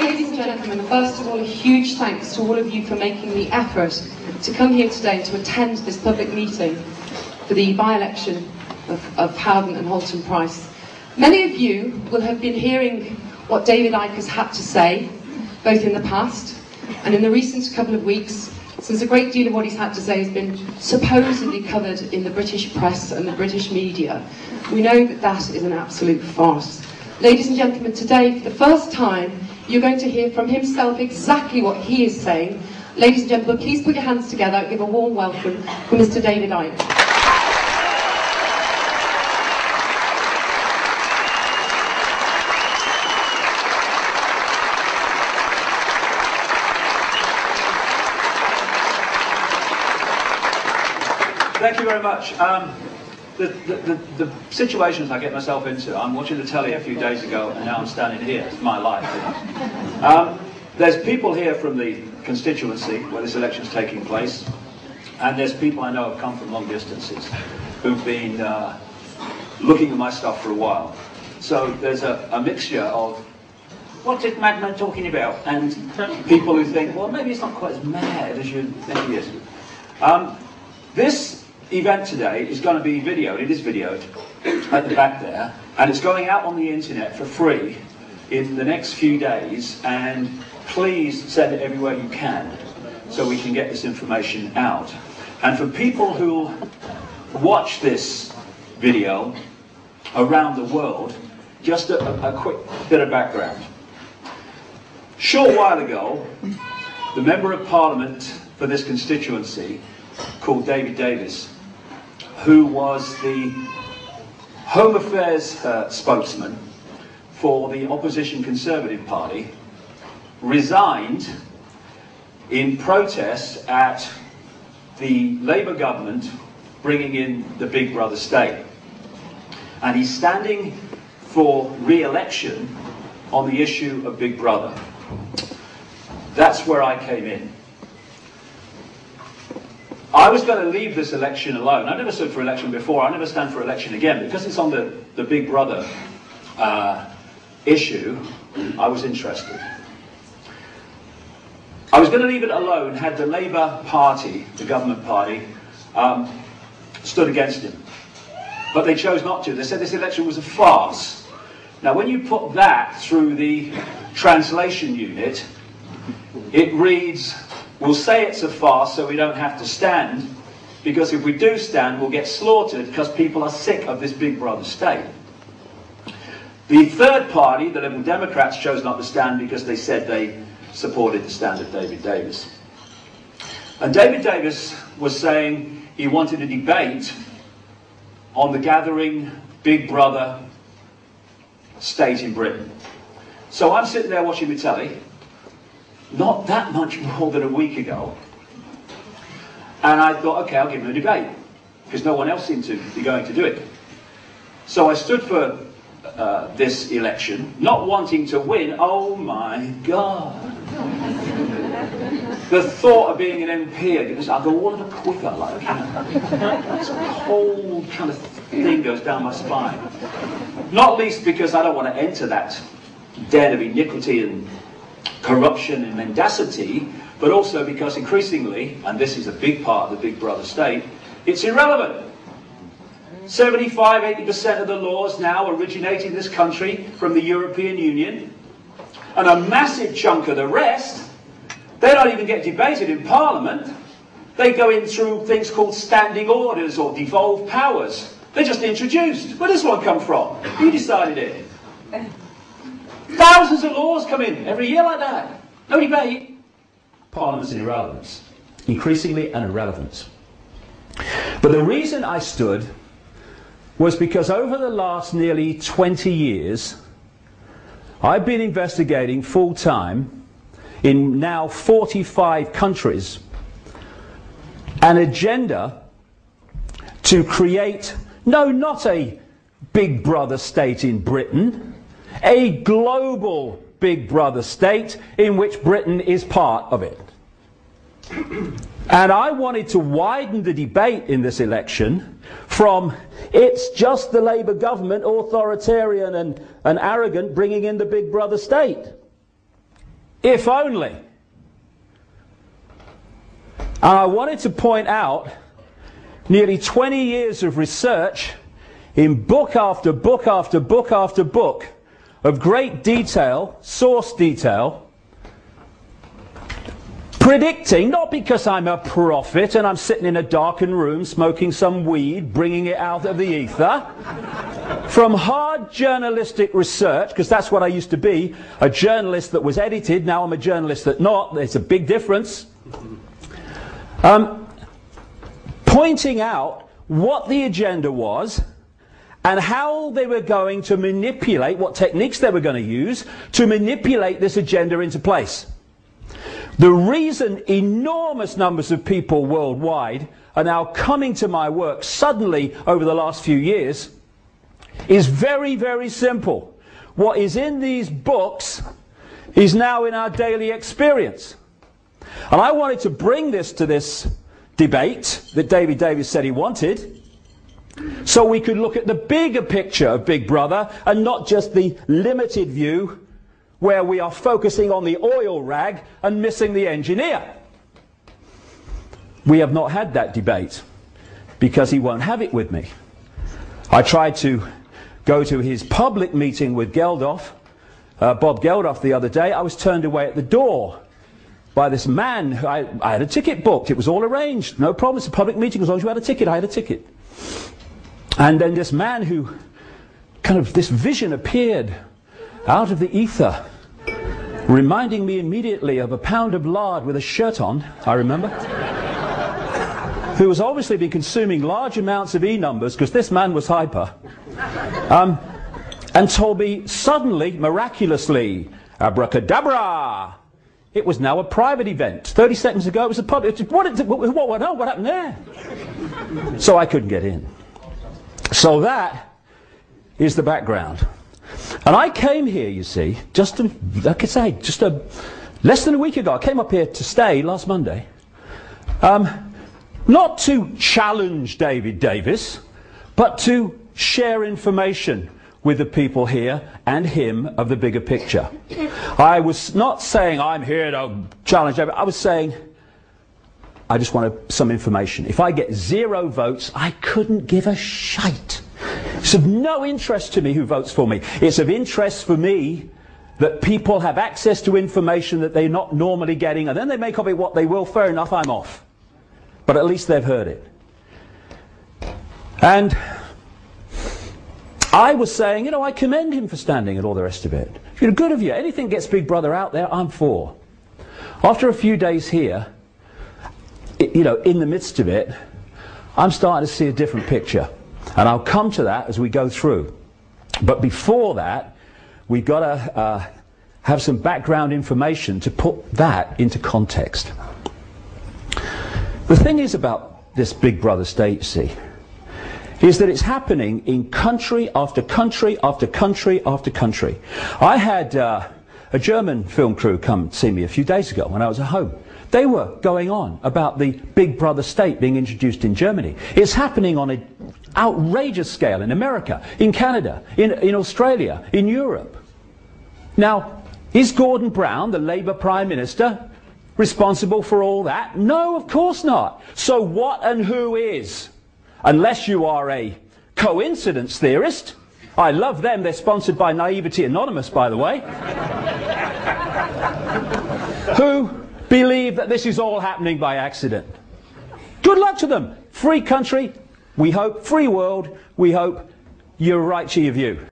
Ladies and gentlemen, first of all, a huge thanks to all of you for making the effort to come here today to attend this public meeting for the by-election of Howden and Holton Price. Many of you will have been hearing what David Icke has had to say, both in the past and in the recent couple of weeks, since a great deal of what he's had to say has been supposedly covered in the British press and the British media. We know that that is an absolute farce. Ladies and gentlemen, today, for the first time, you're going to hear from himself exactly what he is saying. Ladies and gentlemen, please put your hands together and give a warm welcome for Mr. David Icke. Thank you very much. The situations I get myself into, I'm watching the telly a few days ago and now I'm standing here. It's my life. You know? There's people here from the constituency where this election's taking place, and there's people I know have come from long distances who've been looking at my stuff for a while. So there's a mixture of, what's this madman talking about? And people who think, well, maybe it's not quite as mad as you think it is. This event today is going to be videoed, it is videoed at the back there, and it's going out on the internet for free in the next few days, and please send it everywhere you can so we can get this information out. And for people who watch this video around the world, just a quick bit of background. Short while ago, the Member of Parliament for this constituency, called David Davis, who was the Home Affairs spokesman for the opposition Conservative Party, resigned in protest at the Labour government bringing in the Big Brother state. And he's standing for re-election on the issue of Big Brother. That's where I came in. I was going to leave this election alone. I never stood for election before. I never stand for election again. Because it's on the Big Brother issue, I was interested. I was going to leave it alone had the Labour Party, the government party, stood against him. But they chose not to. They said this election was a farce. Now, when you put that through the translation unit, it reads, we'll say it's a farce so we don't have to stand, because if we do stand, we'll get slaughtered because people are sick of this Big Brother state. The third party, the Liberal Democrats, chose not to stand because they said they supported the stand of David Davis. And David Davis was saying he wanted a debate on the gathering Big Brother state in Britain. So I'm sitting there watching the telly, not that much more than a week ago, and I thought, okay, I'll give him a debate, because no one else seemed to be going to do it. So I stood for this election, not wanting to win. Oh my God. The thought of being an MP again, I'll go all of a quiver, like, you know, this whole kind of thing goes down my spine. Not least because I don't want to enter that den of iniquity and corruption and mendacity, but also because increasingly, and this is a big part of the Big Brother state, it's irrelevant. 75–80% of the laws now originate in this country from the European Union, and a massive chunk of the rest, they don't even get debated in Parliament. They go in through things called standing orders or devolved powers. They're just introduced. Where does this one come from? Who decided it? Thousands of laws come in every year like that. No debate. Parliament's an irrelevance. Increasingly an irrelevance. But the reason I stood was because over the last nearly 20 years, I've been investigating full-time in now 45 countries an agenda to create, no, not a Big Brother state in Britain, a global Big Brother state in which Britain is part of it. And I wanted to widen the debate in this election from it's just the Labour government, authoritarian and arrogant, bringing in the Big Brother state. If only. And I wanted to point out nearly 20 years of research in book after book after book after book of great detail, source detail, predicting, not because I'm a prophet and I'm sitting in a darkened room smoking some weed, bringing it out of the ether, from hard journalistic research, because that's what I used to be, a journalist that was edited. Now I'm a journalist that not. There's a big difference. Pointing out what the agenda was and how they were going to manipulate, what techniques they were going to use to manipulate this agenda into place. The reason enormous numbers of people worldwide are now coming to my work suddenly over the last few years is very, very simple. What is in these books is now in our daily experience. And I wanted to bring this to this debate that David Davis said he wanted, so we could look at the bigger picture of Big Brother and not just the limited view where we are focusing on the oil rag and missing the engineer. We have not had that debate because he won't have it with me. I tried to go to his public meeting with Geldof, Bob Geldof, the other day. I was turned away at the door by this man. I had a ticket booked. It was all arranged. No problem. It's a public meeting. As long as you had a ticket, I had a ticket. And then this man who, kind of, this vision appeared out of the ether, reminding me immediately of a pound of lard with a shirt on, I remember, who was obviously been consuming large amounts of E-numbers, because this man was hyper, and told me suddenly, miraculously, abracadabra, it was now a private event. 30 seconds ago it was a public. What happened there? So I couldn't get in. So that is the background. And I came here, you see, less than a week ago. I came up here to stay last Monday. Not to challenge David Davis, but to share information with the people here and him of the bigger picture. I was not saying I'm here to challenge David. I was saying I just wanted some information. If I get 0 votes, I couldn't give a shite. It's of no interest to me who votes for me. It's of interest for me that people have access to information that they're not normally getting, and then they make of it what they will. Fair enough, I'm off. But at least they've heard it. And I was saying, you know, I commend him for standing and all the rest of it. Good of you. Anything gets Big Brother out there, I'm for. After a few days here, you know, in the midst of it, I'm starting to see a different picture. And I'll come to that as we go through. But before that, we've got to have some background information to put that into context. The thing is about this Big Brother state, you see, is that it's happening in country after country after country after country. I had a German film crew come see me a few days ago when I was at home. They were going on about the Big Brother state being introduced in Germany. It's happening on an outrageous scale in America, in Canada, in Australia, in Europe. Now, is Gordon Brown, the Labour Prime Minister, responsible for all that? No, of course not. So what and who is? Unless you are a coincidence theorist. I love them. They're sponsored by Naivety Anonymous, by the way. Who believe that this is all happening by accident. Good luck to them. Free country, we hope. Free world, we hope. You're right to your view.